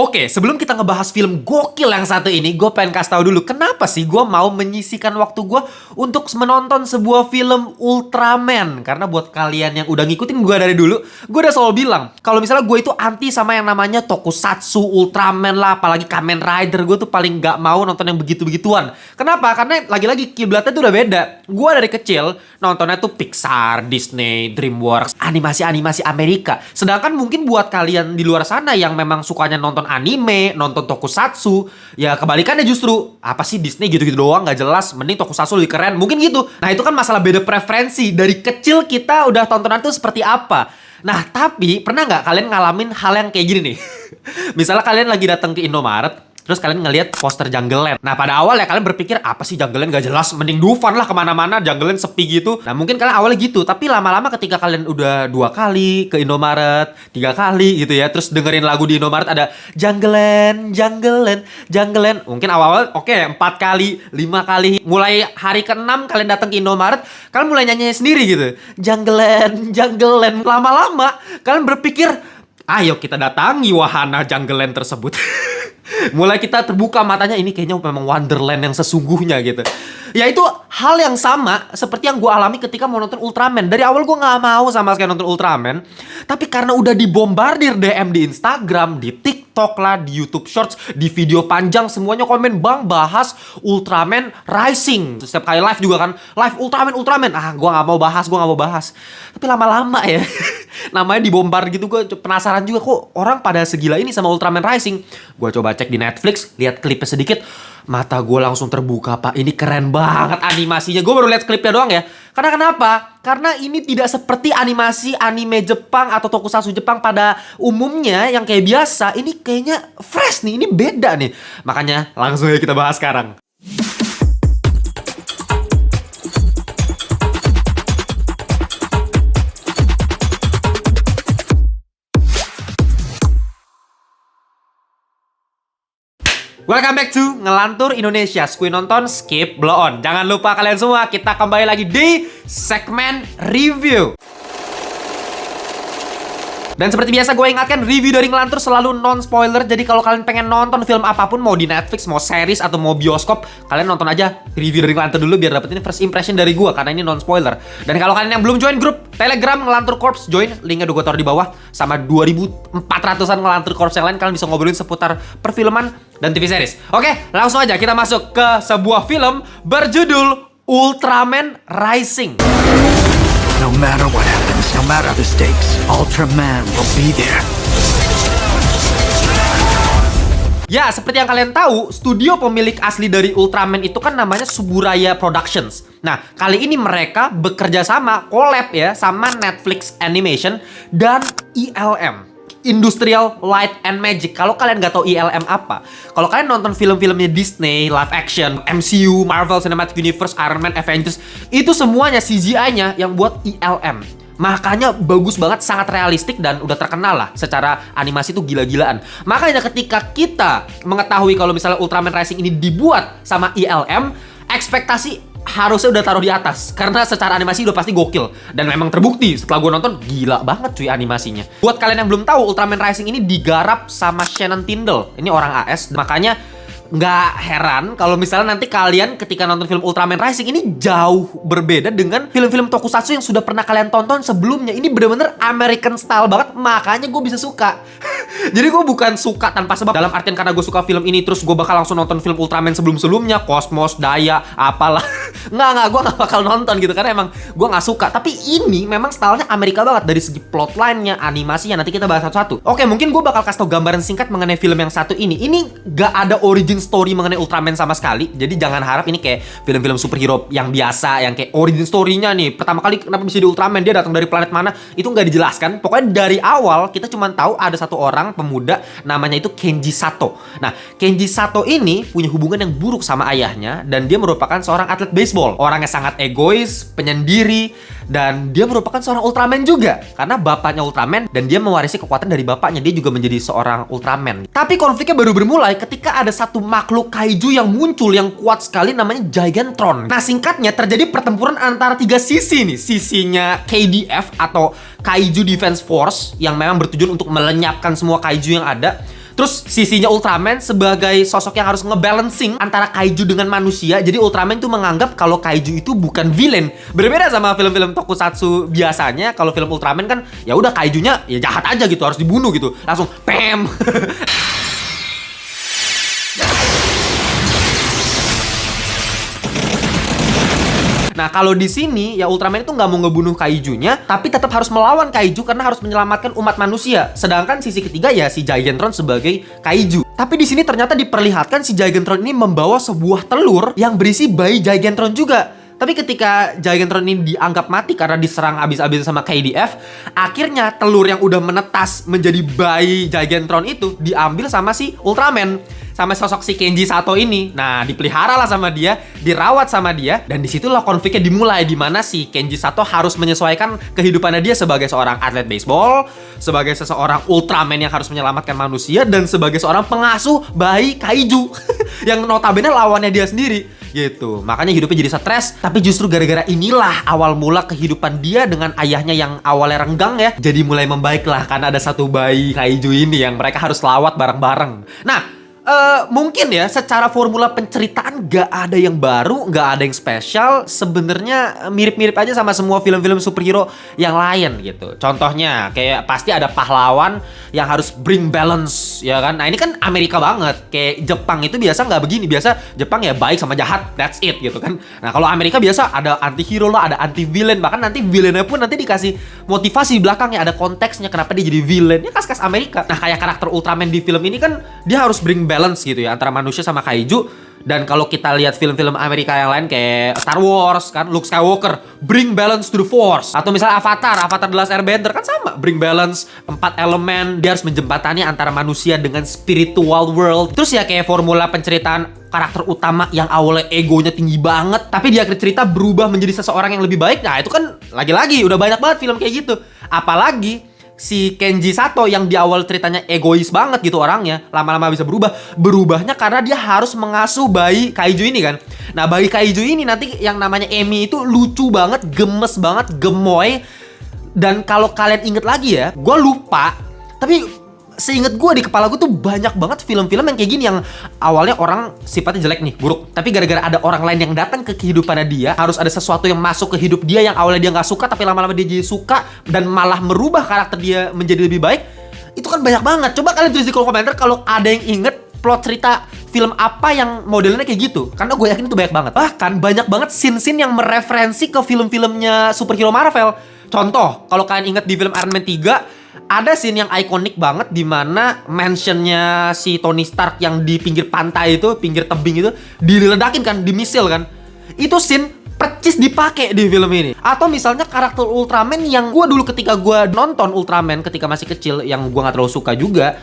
Oke, sebelum kita ngebahas film gokil yang satu ini, gue pengen kasih tahu dulu kenapa sih gue mau menyisikan waktu gue untuk menonton sebuah film Ultraman. Karena buat kalian yang udah ngikutin gue dari dulu, gue udah selalu bilang kalau misalnya gue itu anti sama yang namanya tokusatsu, Ultraman lah, apalagi Kamen Rider. Gue tuh paling gak mau nonton yang begitu-begituan. Kenapa? Karena lagi-lagi kiblatnya tuh udah beda. Gue dari kecil nontonnya tuh Pixar, Disney, DreamWorks, animasi-animasi Amerika. Sedangkan mungkin buat kalian di luar sana yang memang sukanya nonton anime, nonton tokusatsu, ya kebalikannya justru. Apa sih Disney gitu-gitu doang, gak jelas. Mending tokusatsu lebih keren, mungkin gitu. Nah itu kan masalah beda preferensi. Dari kecil kita udah tontonan tuh seperti apa. Nah tapi pernah gak kalian ngalamin hal yang kayak gini nih? Misalnya kalian lagi datang ke Indomaret, terus kalian ngelihat poster Jungleland. Nah pada awal ya kalian berpikir apa sih Jungleland gak jelas, mending Dufan lah kemana-mana, Jungleland sepi gitu. Nah mungkin kalian awalnya gitu, tapi lama-lama ketika kalian udah 2 kali ke Indomaret, 3 kali gitu ya, terus dengerin lagu di Indomaret ada Jungleland, Jungleland, Jungleland. Mungkin awal-awal oke, 4 kali, 5 kali. Mulai hari ke-6 kalian datang ke Indomaret, kalian mulai nyanyi sendiri gitu. Jungleland, Jungleland. Lama-lama kalian berpikir, ayo kita datangi wahana Jungleland tersebut. Mulai kita terbuka matanya, ini kayaknya memang Wonderland yang sesungguhnya gitu. Ya itu hal yang sama seperti yang gue alami ketika mau nonton Ultraman. Dari awal gue gak mau sama sekali nonton Ultraman, tapi karena udah dibombardir DM di Instagram, di TikTok lah, di YouTube Shorts, di video panjang, semuanya komen, "Bang, bahas Ultraman Rising." Setiap kali live juga kan, live Ultraman. Ah, gue gak mau bahas. Tapi lama-lama ya, namanya dibombar gitu, gue penasaran juga kok orang pada segila ini sama Ultraman Rising. Gue coba cek di Netflix, lihat klipnya sedikit, mata gue langsung terbuka, Pak. Ini keren banget animasinya. Gue baru lihat klipnya doang ya. Karena kenapa? Karena ini tidak seperti animasi anime Jepang atau tokusatsu Jepang pada umumnya yang kayak biasa. Ini kayaknya fresh nih, ini beda nih. Makanya langsung aja kita bahas sekarang. Welcome back to Ngelantur Indonesia. Skui nonton, skip, blow on. Jangan lupa kalian semua, kita kembali lagi di segmen review. Dan seperti biasa gue ingatkan, review dari Ngelantur selalu non-spoiler. Jadi kalau kalian pengen nonton film apapun, mau di Netflix, mau series, atau mau bioskop, kalian nonton aja review dari Ngelantur dulu biar dapetin first impression dari gue, karena ini non-spoiler. Dan kalau kalian yang belum join grup Telegram Ngelantur Corps, join, linknya udah gue taruh di bawah. Sama 2.400an Ngelantur Corps yang lain, kalian bisa ngobrolin seputar perfilman dan TV series. Oke, langsung aja kita masuk ke sebuah film berjudul Ultraman Rising. No matter what happens, no matter the stakes, Ultraman will be there. Ya, seperti yang kalian tahu, studio pemilik asli dari Ultraman itu kan namanya Suburaya Productions. Nah, kali ini mereka bekerja sama, collab ya, sama Netflix Animation dan ILM. Industrial Light and Magic. Kalau kalian nggak tahu ILM apa, kalau kalian nonton film-filmnya Disney, live action, MCU, Marvel Cinematic Universe, Iron Man, Avengers, itu semuanya CGI-nya yang buat ILM. Makanya bagus banget, sangat realistik, dan udah terkenal lah secara animasi tuh gila-gilaan. Makanya ketika kita mengetahui kalau misalnya Ultraman Rising ini dibuat sama ILM, ekspektasi harusnya udah taruh di atas, karena secara animasi udah pasti gokil. Dan memang terbukti setelah gue nonton, gila banget cuy animasinya. Buat kalian yang belum tahu, Ultraman Rising ini digarap sama Shannon Tindall. Ini orang AS, makanya nggak heran kalau misalnya nanti kalian ketika nonton film Ultraman Rising ini jauh berbeda dengan film-film tokusatsu yang sudah pernah kalian tonton sebelumnya. Ini bener-bener American style banget, makanya gue bisa suka. Jadi gue bukan suka tanpa sebab, dalam artian karena gue suka film ini terus gue bakal langsung nonton film Ultraman sebelum-sebelumnya, Cosmos, Daya, apalah. Nggak, gue nggak bakal nonton gitu, karena emang gue nggak suka. Tapi ini memang stylenya Amerika banget, dari segi plotline-nya, animasinya, nanti kita bahas satu-satu. Oke, mungkin gue bakal kasih tau gambaran singkat mengenai film yang satu ini. Ini nggak ada origin story mengenai Ultraman sama sekali. Jadi jangan harap ini kayak film-film superhero yang biasa, yang kayak origin story-nya nih, pertama kali kenapa bisa di Ultraman, dia datang dari planet mana, itu nggak dijelaskan. Pokoknya dari awal kita cuma tahu ada satu orang pemuda namanya itu Kenji Sato. Nah, Kenji Sato ini punya hubungan yang buruk sama ayahnya, dan dia merupakan seorang atlet baseball. Orangnya sangat egois, penyendiri, dan dia merupakan seorang Ultraman juga karena bapaknya Ultraman, dan dia mewarisi kekuatan dari bapaknya. Dia juga menjadi seorang Ultraman. Tapi konfliknya baru bermulai ketika ada satu makhluk kaiju yang muncul yang kuat sekali, namanya Gigantron. Nah, singkatnya terjadi pertempuran antara 3 sisi nih. Sisinya KDF atau Kaiju Defense Force yang memang bertujuan untuk melenyapkan semua kaiju yang ada. Terus sisinya Ultraman sebagai sosok yang harus ngebalancing antara kaiju dengan manusia. Jadi Ultraman tuh menganggap kalau kaiju itu bukan villain. Berbeda sama film-film tokusatsu biasanya. Kalau film Ultraman kan ya udah kaijunya ya jahat aja gitu, harus dibunuh gitu. Langsung pem. Nah, kalau di sini ya Ultraman itu nggak mau ngebunuh kaijunya, tapi tetap harus melawan kaiju karena harus menyelamatkan umat manusia. Sedangkan sisi ketiga ya si Gigantron sebagai kaiju. Tapi di sini ternyata diperlihatkan si Gigantron ini membawa sebuah telur yang berisi bayi Gigantron juga. Tapi ketika Gigantron ini dianggap mati karena diserang abis-abisan sama KDF, akhirnya telur yang udah menetas menjadi bayi Gigantron itu diambil sama si Ultraman, sama sosok si Kenji Sato ini. Nah, dipelihara lah sama dia, dirawat sama dia, dan disitulah konfliknya dimulai, di mana si Kenji Sato harus menyesuaikan kehidupannya dia sebagai seorang atlet baseball, sebagai seseorang Ultraman yang harus menyelamatkan manusia, dan sebagai seorang pengasuh bayi kaiju yang notabene lawannya dia sendiri. Gitu, makanya hidupnya jadi stres. Tapi justru gara-gara inilah awal mula kehidupan dia dengan ayahnya yang awalnya renggang ya, jadi mulai membaik lah karena ada satu bayi kaiju ini yang mereka harus lawat bareng-bareng. Nah, mungkin ya secara formula penceritaan gak ada yang baru, gak ada yang spesial. Sebenarnya mirip-mirip aja sama semua film-film superhero yang lain gitu. Contohnya kayak pasti ada pahlawan yang harus bring balance, ya kan. Nah, ini kan Amerika banget. Kayak Jepang itu biasa nggak begini. Biasa Jepang ya baik sama jahat, that's it gitu kan. Nah, kalau Amerika biasa ada anti hero lah, ada anti villain. Bahkan nanti villainnya pun nanti dikasih motivasi di belakangnya, ada konteksnya kenapa dia jadi villain. Ya khas-khas Amerika. Nah, kayak karakter Ultraman di film ini kan dia harus bring balance gitu ya antara manusia sama kaiju. Dan kalau kita lihat film-film Amerika yang lain kayak Star Wars kan, Luke Skywalker bring balance to the force, atau misalnya Avatar The Last Airbender kan sama, bring balance, 4 elemen, dia harus menjembatani antara manusia dengan spiritual world. Terus ya kayak formula penceritaan karakter utama yang awalnya egonya tinggi banget, tapi di akhir cerita berubah menjadi seseorang yang lebih baik. Nah, itu kan lagi-lagi udah banyak banget film kayak gitu. Apalagi si Kenji Sato yang di awal ceritanya egois banget gitu orangnya, lama-lama bisa berubah. Berubahnya karena dia harus mengasuh bayi kaiju ini kan. Nah, bayi kaiju ini nanti yang namanya Emi itu lucu banget, gemes banget, gemoy. Dan kalau kalian inget lagi ya, gue lupa, tapi seinget gue di kepala gue tuh banyak banget film-film yang kayak gini, yang awalnya orang sifatnya jelek nih, buruk, tapi gara-gara ada orang lain yang datang ke kehidupannya dia, harus ada sesuatu yang masuk ke hidup dia yang awalnya dia nggak suka, tapi lama-lama dia jadi suka dan malah merubah karakter dia menjadi lebih baik. Itu kan banyak banget. Coba kalian tulis di kolom komentar kalau ada yang inget plot cerita film apa yang modelnya kayak gitu, karena gue yakin itu banyak banget. Bahkan banyak banget scene-scene yang mereferensi ke film-filmnya superhero Marvel. Contoh, kalau kalian inget di film Iron Man 3, ada scene yang ikonik banget di mana mansionnya si Tony Stark yang di pinggir pantai itu, pinggir tebing itu, diledakin kan, di misil kan. Itu scene percis dipakai di film ini. Atau misalnya karakter Ultraman yang gue dulu ketika gue nonton Ultraman ketika masih kecil, yang gue nggak terlalu suka juga,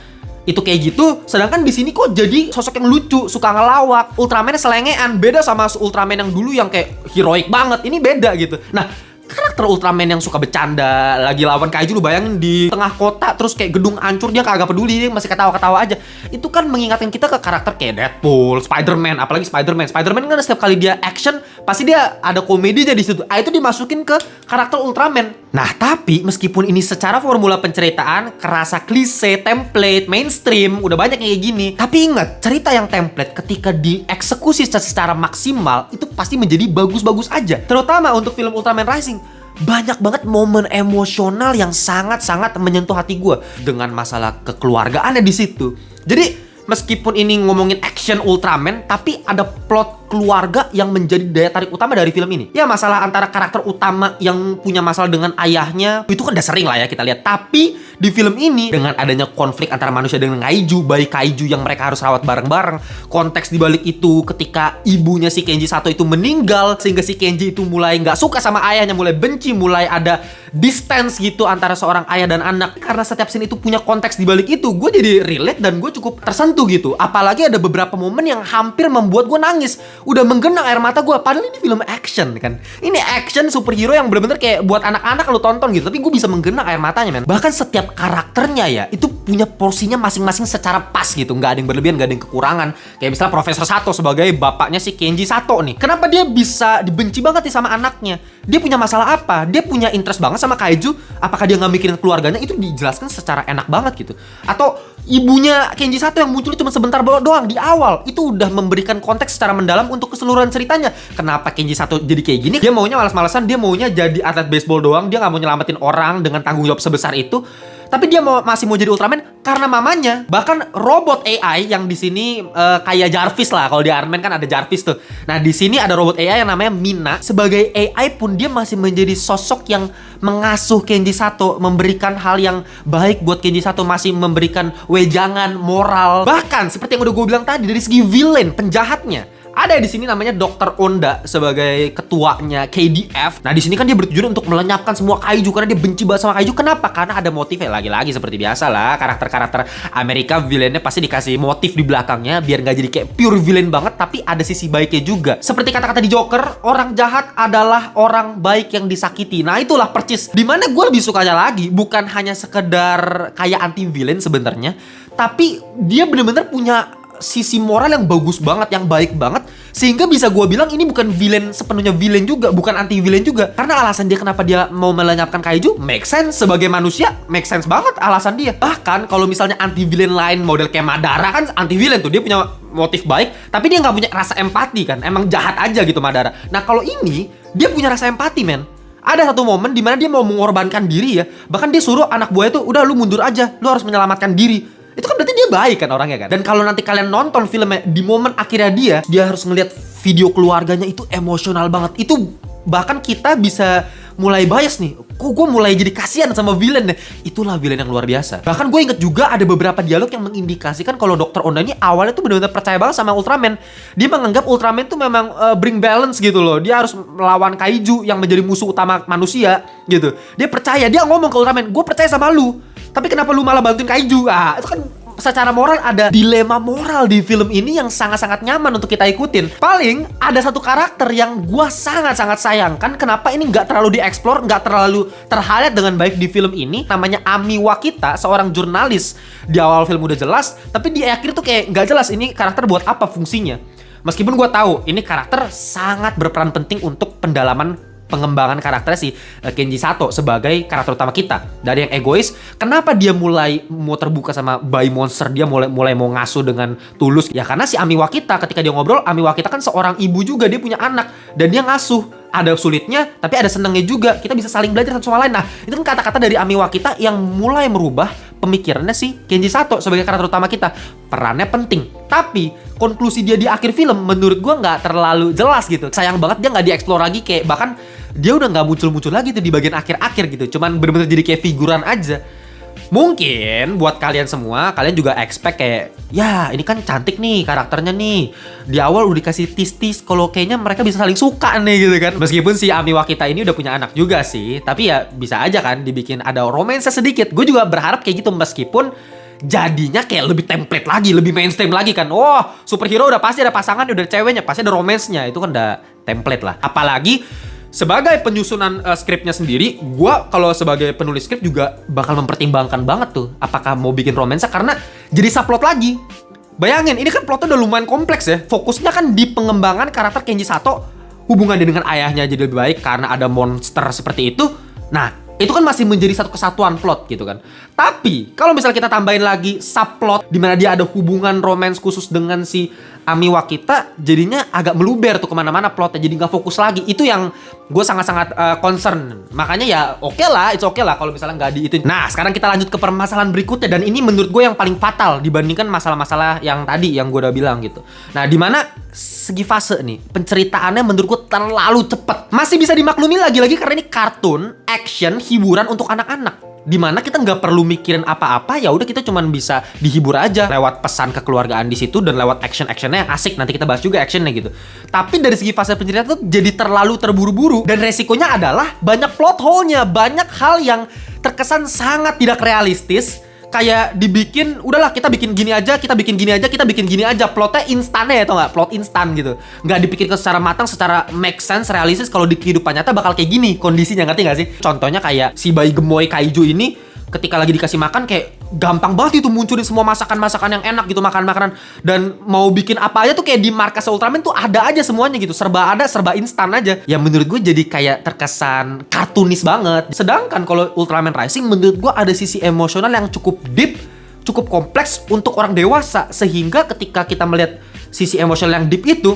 itu kayak gitu. Sedangkan di sini kok jadi sosok yang lucu, suka ngelawak. Ultraman selengean, beda sama Ultraman yang dulu yang kayak heroik banget. Ini beda gitu. Nah, karakter Ultraman yang suka bercanda lagi lawan kaiju, lu bayangin di tengah kota terus kayak gedung hancur dia kagak peduli, dia masih ketawa-ketawa aja. Itu kan mengingatkan kita ke karakter kayak Deadpool, Spider-Man, apalagi Spider-Man. Spider-Man kan setiap kali dia action pasti dia ada komedinya di situ. Itu dimasukin ke karakter Ultraman. Nah, tapi meskipun ini secara formula penceritaan kerasa klise, template, mainstream, udah banyak yang kayak gini, tapi ingat, cerita yang template ketika dieksekusi secara maksimal itu pasti menjadi bagus-bagus aja. Terutama untuk film Ultraman Rising, banyak banget momen emosional yang sangat-sangat menyentuh hati gue dengan masalah kekeluargaannya di situ. Jadi meskipun ini ngomongin action Ultraman, tapi ada plot keluarga yang menjadi daya tarik utama dari film ini. Ya, masalah antara karakter utama yang punya masalah dengan ayahnya, itu kan udah sering lah ya kita lihat. Tapi di film ini, dengan adanya konflik antara manusia dengan kaiju, bayi kaiju yang mereka harus rawat bareng-bareng, konteks dibalik itu ketika ibunya si Kenji Sato itu meninggal, sehingga si Kenji itu mulai nggak suka sama ayahnya, mulai benci, mulai ada distance gitu antara seorang ayah dan anak. Karena setiap scene itu punya konteks dibalik itu, gue jadi relate dan gue cukup tersentuh gitu. Apalagi ada beberapa momen yang hampir membuat gue nangis. udah menggenang air mata gue. Padahal ini film action kan. Ini action superhero yang bener-bener kayak buat anak-anak lu tonton gitu. Tapi gue bisa menggenang air matanya, men. Bahkan setiap karakternya ya, itu punya porsinya masing-masing secara pas gitu. Nggak ada yang berlebihan, nggak ada yang kekurangan. Kayak misalnya Profesor Sato sebagai bapaknya si Kenji Sato nih. Kenapa dia bisa dibenci banget nih sama anaknya? Dia punya masalah apa? Dia punya interest banget sama kaiju? Apakah dia nggak mikirin keluarganya? Itu dijelaskan secara enak banget gitu. Atau ibunya Kenji Sato yang muncul cuma sebentar doang di awal, itu udah memberikan konteks secara mendalam untuk keseluruhan ceritanya. Kenapa Kenji Sato jadi kayak gini? Dia maunya malas-malasan, dia maunya jadi atlet baseball doang, dia nggak mau nyelamatin orang dengan tanggung jawab sebesar itu. Tapi dia masih mau jadi Ultraman karena mamanya. Bahkan robot AI yang di sini kayak Jarvis lah. Kalau di Iron Man kan ada Jarvis tuh. Nah, di sini ada robot AI yang namanya Mina. Sebagai AI pun dia masih menjadi sosok yang mengasuh Kenji Sato, memberikan hal yang baik buat Kenji Sato, masih memberikan wejangan moral. Bahkan seperti yang udah gue bilang tadi, dari segi villain, penjahatnya, ada di sini namanya Dr. Onda sebagai ketuanya KDF. Nah, di sini kan dia bertujuan untuk melenyapkan semua kaiju karena dia benci banget sama kaiju. Kenapa? Karena ada motifnya. Lagi-lagi seperti biasa lah, karakter-karakter Amerika villainnya pasti dikasih motif di belakangnya biar nggak jadi kayak pure villain banget, tapi ada sisi baiknya juga. Seperti kata-kata di Joker, orang jahat adalah orang baik yang disakiti. Nah, itulah percis dimana gue lebih sukanya lagi, bukan hanya sekedar kayak anti villain sebenarnya, tapi dia bener-bener punya sisi moral yang bagus banget, yang baik banget, sehingga bisa gue bilang ini bukan villain sepenuhnya villain juga, bukan anti villain juga. Karena alasan dia kenapa dia mau melenyapkan kaiju make sense, sebagai manusia make sense banget alasan dia. Bahkan kalau misalnya anti villain lain model kayak Madara kan anti villain tuh, dia punya motif baik, tapi dia nggak punya rasa empati kan, emang jahat aja gitu Madara. Nah, kalau ini dia punya rasa empati, men. Ada satu momen dimana dia mau mengorbankan diri ya, bahkan dia suruh anak buahnya tuh, udah lu mundur aja, lu harus menyelamatkan diri. Itu kan berarti dia baik kan orangnya kan. Dan kalau nanti kalian nonton filmnya, di momen akhirnya dia harus ngeliat video keluarganya, itu emosional banget. Itu bahkan kita bisa mulai bias nih. Kok gue mulai jadi kasihan sama villain deh. Itulah villain yang luar biasa. Bahkan gue inget juga ada beberapa dialog yang mengindikasikan kalau Dr. Onda ini awalnya tuh benar-benar percaya banget sama Ultraman. Dia menganggap Ultraman tuh memang bring balance gitu loh. Dia harus melawan kaiju yang menjadi musuh utama manusia gitu. Dia percaya, dia ngomong ke Ultraman, gue percaya sama lu, tapi kenapa lu malah bantuin kaiju? Ah, itu kan secara moral ada dilema moral di film ini yang sangat-sangat nyaman untuk kita ikutin. Paling ada satu karakter yang gua sangat-sangat sayangkan kenapa ini nggak terlalu dieksplor, nggak terlalu terhighlight dengan baik di film ini. Namanya Ami Wakita, seorang jurnalis. Di awal film udah jelas, tapi di akhir tuh kayak nggak jelas ini karakter buat apa fungsinya. Meskipun gua tahu ini karakter sangat berperan penting untuk pendalaman pengembangan karakternya si Kenji Sato sebagai karakter utama kita. Dari yang egois, kenapa dia mulai mau terbuka sama bayi monster, dia mulai mau ngasuh dengan tulus? Ya karena si Ami Wakita, ketika dia ngobrol, Ami Wakita kan seorang ibu juga, dia punya anak dan dia ngasuh. Ada sulitnya, tapi ada senengnya juga. Kita bisa saling belajar satu sama lain. Nah, itu kan kata-kata dari Ami Wakita yang mulai merubah pemikirannya si Kenji Sato sebagai karakter utama kita. Perannya penting, tapi konklusi dia di akhir film menurut gue nggak terlalu jelas gitu. Sayang banget dia nggak dieksplor lagi, kayak bahkan dia udah nggak muncul-muncul lagi tuh di bagian akhir-akhir gitu. Cuman bener-bener jadi kayak figuran aja. Mungkin buat kalian semua, kalian juga expect kayak, ya ini kan cantik nih karakternya nih. Di awal udah dikasih tis-tis, kalau kayaknya mereka bisa saling suka nih gitu kan. Meskipun si Ami Wakita ini udah punya anak juga sih, tapi ya bisa aja kan dibikin ada romance sedikit. Gue juga berharap kayak gitu, meskipun jadinya kayak lebih template lagi, lebih mainstream lagi kan. Oh, superhero udah pasti ada pasangan, udah ada ceweknya, pasti ada romance-nya. Itu kan udah template lah. Apalagi sebagai penyusunan skripnya sendiri, gue kalau sebagai penulis skrip juga bakal mempertimbangkan banget tuh apakah mau bikin romansa, karena jadi subplot lagi. Bayangin, ini kan plotnya udah lumayan kompleks ya. Fokusnya kan di pengembangan karakter Kenji Sato, hubungan dia dengan ayahnya jadi lebih baik karena ada monster seperti itu. Nah, itu kan masih menjadi satu kesatuan plot gitu kan. Tapi kalau misalnya kita tambahin lagi subplot di mana dia ada hubungan romance khusus dengan si Ami Wakita, jadinya agak meluber tuh kemana-mana plotnya, jadi nggak fokus lagi. Itu yang gue sangat-sangat concern. Makanya ya oke lah, it's okay lah kalau misalnya nggak di itu. Nah, sekarang kita lanjut ke permasalahan berikutnya, dan ini menurut gue yang paling fatal dibandingkan masalah-masalah yang tadi yang gue udah bilang gitu. Nah, di mana segi fase nih penceritaannya menurut gue terlalu cepet. Masih bisa dimaklumi lagi-lagi karena ini kartun action hiburan untuk anak-anak, dimana kita nggak perlu mikirin apa-apa, ya udah kita cuman bisa dihibur aja lewat pesan kekeluargaan di situ dan lewat actionnya yang asik. Nanti kita bahas juga actionnya gitu. Tapi dari segi fase penceritaan tuh jadi terlalu terburu-buru, dan resikonya adalah banyak plot hole-nya, banyak hal yang terkesan sangat tidak realistis kayak dibikin, udahlah kita bikin gini aja, kita bikin gini aja, kita bikin gini aja. Plotnya instannya ya, tau gak? Plot instan gitu. Nggak dipikirkan secara matang, secara make sense, realistis. Kalau di kehidupan nyata bakal kayak gini kondisinya, ngerti gak sih? Contohnya kayak si bayi gemoy kaiju ini, ketika lagi dikasih makan kayak gampang banget itu munculin semua masakan-masakan yang enak gitu, makanan-makanan. Dan mau bikin apa aja tuh kayak di markas Ultraman tuh ada aja semuanya gitu. Serba ada, serba instan aja. Ya menurut gue jadi kayak terkesan kartunis banget. Sedangkan kalau Ultraman Rising menurut gue ada sisi emosional yang cukup deep, cukup kompleks untuk orang dewasa. Sehingga ketika kita melihat sisi emosional yang deep itu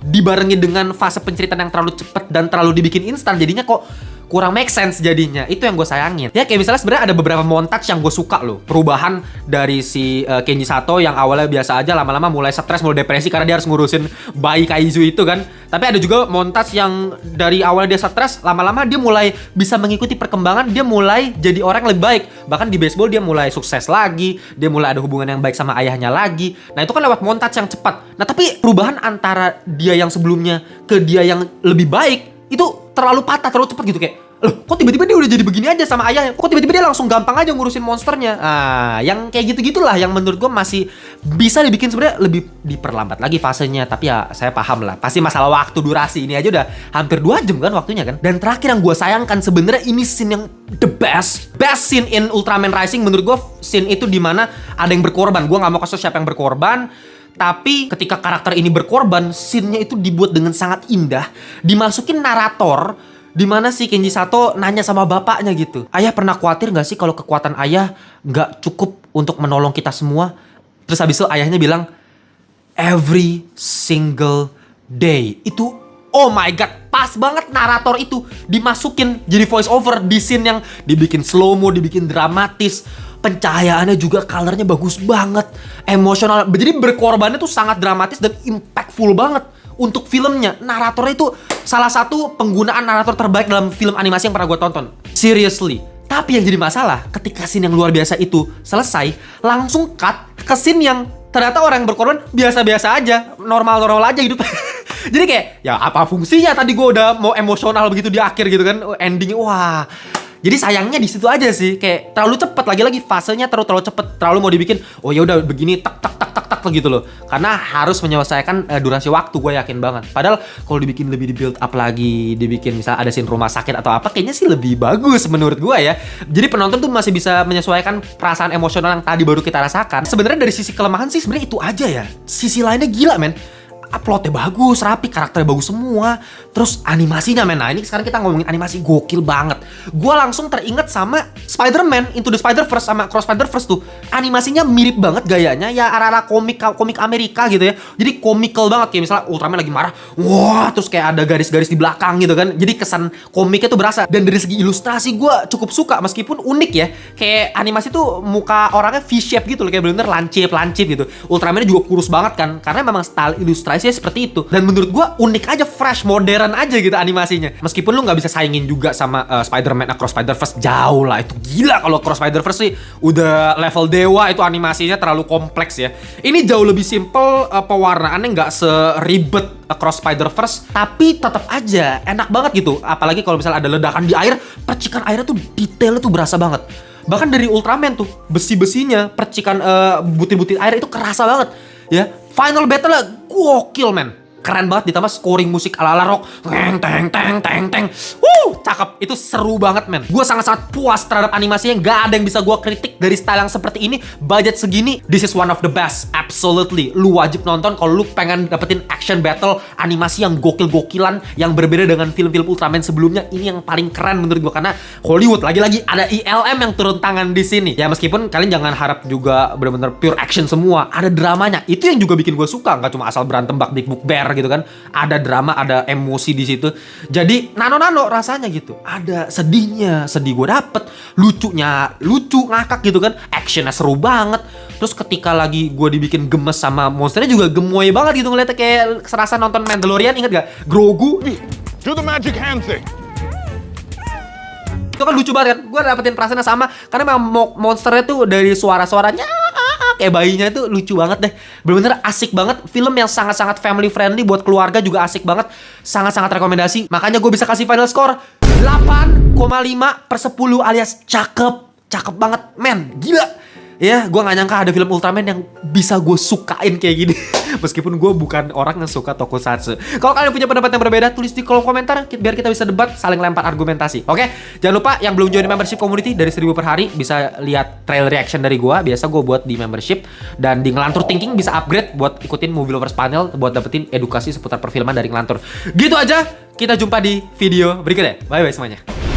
dibarengi dengan fase penceritaan yang terlalu cepat dan terlalu dibikin instan, jadinya kok kurang make sense jadinya. Itu yang gue sayangin. Ya kayak misalnya sebenarnya ada beberapa montage yang gue suka loh. Perubahan dari si Kenji Sato yang awalnya biasa aja, lama-lama mulai stres, mulai depresi karena dia harus ngurusin bayi kaiju itu kan. Tapi ada juga montage yang dari awalnya dia stres, lama-lama dia mulai bisa mengikuti perkembangan, dia mulai jadi orang yang lebih baik. Bahkan di baseball dia mulai sukses lagi, dia mulai ada hubungan yang baik sama ayahnya lagi. Nah itu kan lewat montage yang cepat. Nah tapi perubahan antara dia yang sebelumnya ke dia yang lebih baik itu terlalu patah, terlalu cepat gitu. Kayak, loh kok tiba-tiba dia udah jadi begini aja sama ayahnya, kok tiba-tiba dia langsung gampang aja ngurusin monsternya. Nah yang kayak gitu-gitulah yang menurut gue masih bisa dibikin sebenarnya lebih diperlambat lagi fasenya. Tapi ya saya paham lah, pasti masalah waktu, durasi. Ini aja udah hampir 2 jam kan waktunya kan. Dan terakhir yang gue sayangkan sebenarnya ini scene yang the best scene in Ultraman Rising menurut gue. Scene itu dimana ada yang berkorban. Gue gak mau kasih siapa yang berkorban, tapi ketika karakter ini berkorban, scene-nya itu dibuat dengan sangat indah. Dimasukin narator, dimana si Kenji Sato nanya sama bapaknya gitu, ayah pernah khawatir gak sih kalau kekuatan ayah gak cukup untuk menolong kita semua? Terus habis itu ayahnya bilang, every single day. Itu, oh my god, pas banget narator itu dimasukin jadi voice over di scene yang dibikin slow-mo, dibikin dramatis. Pencahayaannya juga colornya bagus banget, emosional. Jadi berkorbannya tuh sangat dramatis dan impactful banget untuk filmnya. Naratornya itu salah satu penggunaan narator terbaik dalam film animasi yang pernah gue tonton. Seriously. Tapi yang jadi masalah, ketika scene yang luar biasa itu selesai, langsung cut ke scene yang ternyata orang yang berkorban biasa-biasa aja, normal-normal aja hidup. Jadi kayak, ya apa fungsinya tadi gue udah mau emosional begitu di akhir gitu kan, endingnya wah. Jadi sayangnya di situ aja sih, kayak terlalu cepet, lagi-lagi fasenya terlalu cepet, terlalu mau dibikin, oh ya udah begini tak gitu loh. Karena harus menyelesaikan durasi waktu, gue yakin banget. Padahal kalau dibikin lebih di build up lagi, dibikin misalnya ada scene rumah sakit atau apa, kayaknya sih lebih bagus menurut gue ya. Jadi penonton tuh masih bisa menyesuaikan perasaan emosional yang tadi baru kita rasakan. Sebenarnya dari sisi kelemahan sih sebenarnya itu aja ya. Sisi lainnya gila men. Plotnya bagus, rapi, karakternya bagus semua. Terus animasinya men. Nah ini sekarang kita ngomongin animasi gokil banget. Gua langsung teringat sama Spider-Man Into the Spider-Verse sama Cross Spider-Verse tuh. Animasinya mirip banget gayanya. Ya arah-arah komik Amerika gitu ya. Jadi komikal banget. Kayak misalnya Ultraman lagi marah, wah terus kayak ada garis-garis di belakang gitu kan. Jadi kesan komiknya tuh berasa. Dan dari segi ilustrasi gua cukup suka. Meskipun unik ya. Kayak animasi tuh muka orangnya V-shape gitu loh. Kayak bener-bener lancip gitu. Ultramannya juga kurus banget kan. Karena memang style ilustrasi seperti itu. Dan menurut gue unik aja, fresh, modern aja gitu animasinya. Meskipun lu nggak bisa saingin juga sama Spider-Man Across Spider-Verse, jauh lah. Itu gila kalau Cross Spider-Verse sih udah level dewa, itu animasinya terlalu kompleks ya. Ini jauh lebih simple, pewarnaannya nggak seribet Across Spider-Verse, tapi tetap aja enak banget gitu. Apalagi kalau misalnya ada ledakan di air, percikan airnya tuh detailnya tuh berasa banget. Bahkan dari Ultraman tuh, besi-besinya, percikan butir-butir air itu kerasa banget ya. Final battle-nya gokil men. Keren banget, ditambah scoring musik ala-ala rock. Teng teng teng teng teng. Cakep. Itu seru banget men. Gue sangat-sangat puas terhadap animasinya. Gak ada yang bisa gue kritik dari style yang seperti ini. Budget segini, this is one of the best. Absolutely. Lu wajib nonton kalau lu pengen dapetin action battle, animasi yang gokil-gokilan, yang berbeda dengan film-film Ultraman sebelumnya. Ini yang paling keren menurut gue, karena Hollywood. Lagi-lagi ada ILM yang turun tangan di sini. Ya meskipun kalian jangan harap juga bener-bener pure action semua. Ada dramanya. Itu yang juga bikin gue suka. Gak cuma asal berantem bak dik buk bear gitu kan. Ada drama, ada emosi di situ. Jadi nano-nano rasanya gitu. Ada sedihnya, sedih gue dapet. Lucunya, lucu ngakak gitu kan. Actionnya seru banget. Terus ketika lagi gue dibikin gemes sama monsternya juga gemoy banget gitu ngeliatnya, kayak serasa nonton Mandalorian. Ingat gak? Grogu. Do the magic hand thing. Itu kan lucu banget kan. Gue dapetin perasaannya sama. Karena memang monsternya tuh dari suara-suaranya kayak bayinya tuh lucu banget deh. Bener-bener asik banget. Film yang sangat-sangat family friendly, buat keluarga juga asik banget. Sangat-sangat rekomendasi. Makanya gue bisa kasih final score 8,5/10 alias cakep. Cakep banget men. Gila. Ya, gue gak nyangka ada film Ultraman yang bisa gue sukain kayak gini. Meskipun gue bukan orang yang suka tokusatsu. Kalau kalian punya pendapat yang berbeda, tulis di kolom komentar biar kita bisa debat, saling lempar argumentasi. Oke? Jangan lupa yang belum join membership community dari 1000 per hari bisa lihat trail reaction dari gue. Biasa gue buat di membership. Dan di Ngelantur Thinking bisa upgrade buat ikutin Movie Lovers Panel buat dapetin edukasi seputar perfilman dari Ngelantur. Gitu aja. Kita jumpa di video berikutnya. Bye-bye semuanya.